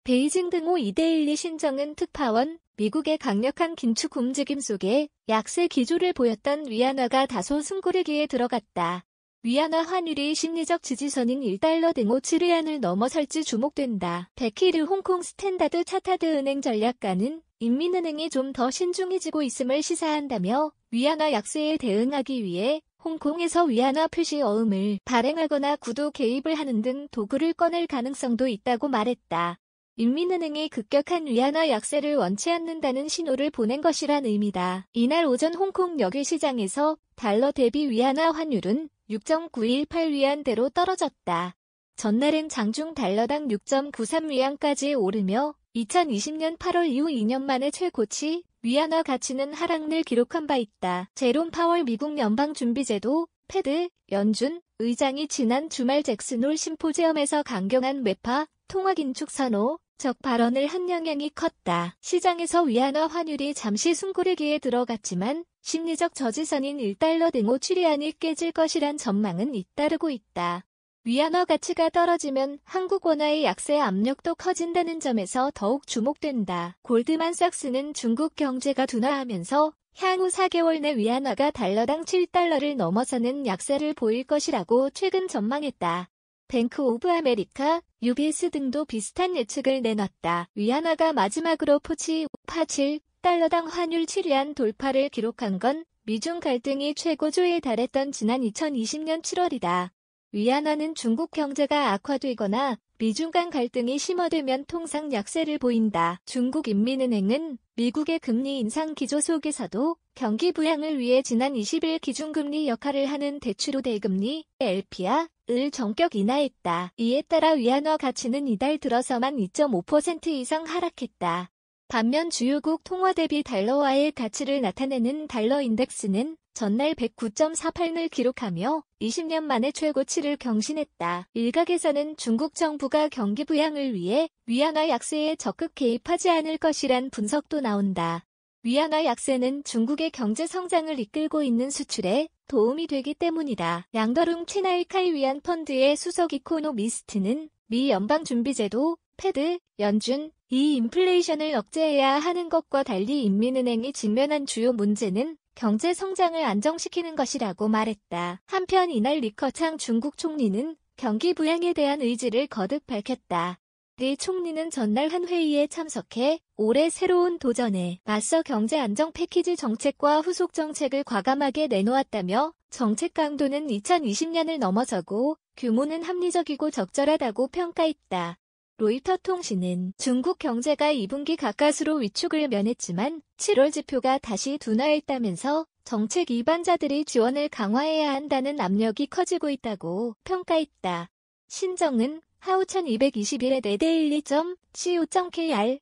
베이징 등호 2대12 신정은 특파원, 미국의 강력한 긴축 움직임 속에 약세 기조를 보였던 위안화가 다소 숨고르기에 들어갔다. 위안화 환율이 심리적 지지선인 1달러 등호 7위안을 넘어설지 주목된다. 베키르 홍콩 스탠다드 차타드 은행 전략가는 인민은행이 좀 더 신중해지고 있음을 시사한다며 위안화 약세에 대응하기 위해 홍콩에서 위안화 표시 어음을 발행하거나 구도 개입을 하는 등 도구를 꺼낼 가능성도 있다고 말했다. 인민은행이 급격한 위안화 약세를 원치 않는다는 신호를 보낸 것이란 의미다. 이날 오전 홍콩 여객시장에서 달러 대비 위안화 환율은 6.918위안대로 떨어졌다. 전날은 장중 달러당 6.93위안까지 오르며 2020년 8월 이후 2년 만에 최고치 위안화 가치는 하락을 기록한 바 있다. 제롬 파월 미국 연방준비제도 패드 연준 의장이 지난 주말 잭슨홀 심포지엄에서 강경한 매파 통화 긴축 선호 적 발언을 한 영향이 컸다. 시장에서 위안화 환율이 잠시 숨고르기에 들어갔지만 심리적 저지선인 1달러 등호 7위안이 깨질 것이란 전망은 잇따르고 있다. 위안화 가치가 떨어지면 한국 원화의 약세 압력도 커진다는 점에서 더욱 주목된다. 골드만삭스는 중국 경제가 둔화하면서 향후 4개월 내 위안화가 달러당 7달러를 넘어서는 약세를 보일 것이라고 최근 전망했다. 뱅크 오브 아메리카, UBS 등도 비슷한 예측을 내놨다. 위안화가 마지막으로 포치 7달러당 환율 7위안 돌파를 기록한 건 미중 갈등이 최고조에 달했던 지난 2020년 7월이다. 위안화는 중국 경제가 악화되거나 미중 간 갈등이 심화되면 통상 약세를 보인다. 중국인민은행은 미국의 금리 인상 기조 속에서도 경기 부양을 위해 지난 20일 기준금리 역할을 하는 대출호 대금리 LPR을 전격 인하했다. 이에 따라 위안화 가치는 이달 들어서만 2.5% 이상 하락했다. 반면 주요국 통화 대비 달러화의 가치를 나타내는 달러 인덱스는 전날 109.48을 기록하며 20년 만에 최고치를 경신했다. 일각에서는 중국 정부가 경기 부양을 위해 위안화 약세에 적극 개입하지 않을 것이란 분석도 나온다. 위안화 약세는 중국의 경제 성장을 이끌고 있는 수출에 도움이 되기 때문이다. 양더룽 채나이카이 위안 펀드의 수석 이코노미스트는 미 연방준비제도, 패드, 연준, 이 인플레이션을 억제해야 하는 것과 달리 인민은행이 직면한 주요 문제는 경제 성장을 안정시키는 것이라고 말했다. 한편 이날 리커창 중국 총리는 경기 부양에 대한 의지를 거듭 밝혔다. 리 총리는 전날 한 회의에 참석해 올해 새로운 도전에 맞서 경제 안정 패키지 정책과 후속 정책을 과감하게 내놓았다며 정책 강도는 2020년을 넘어서고 규모는 합리적이고 적절하다고 평가했다. 로이터 통신은 중국 경제가 2분기 가까스로 위축을 면했지만 7월 지표가 다시 둔화했다면서 정책 위반자들이 지원을 강화해야 한다는 압력이 커지고 있다고 평가했다. 신정은 하우 1221의 4대12.co.kr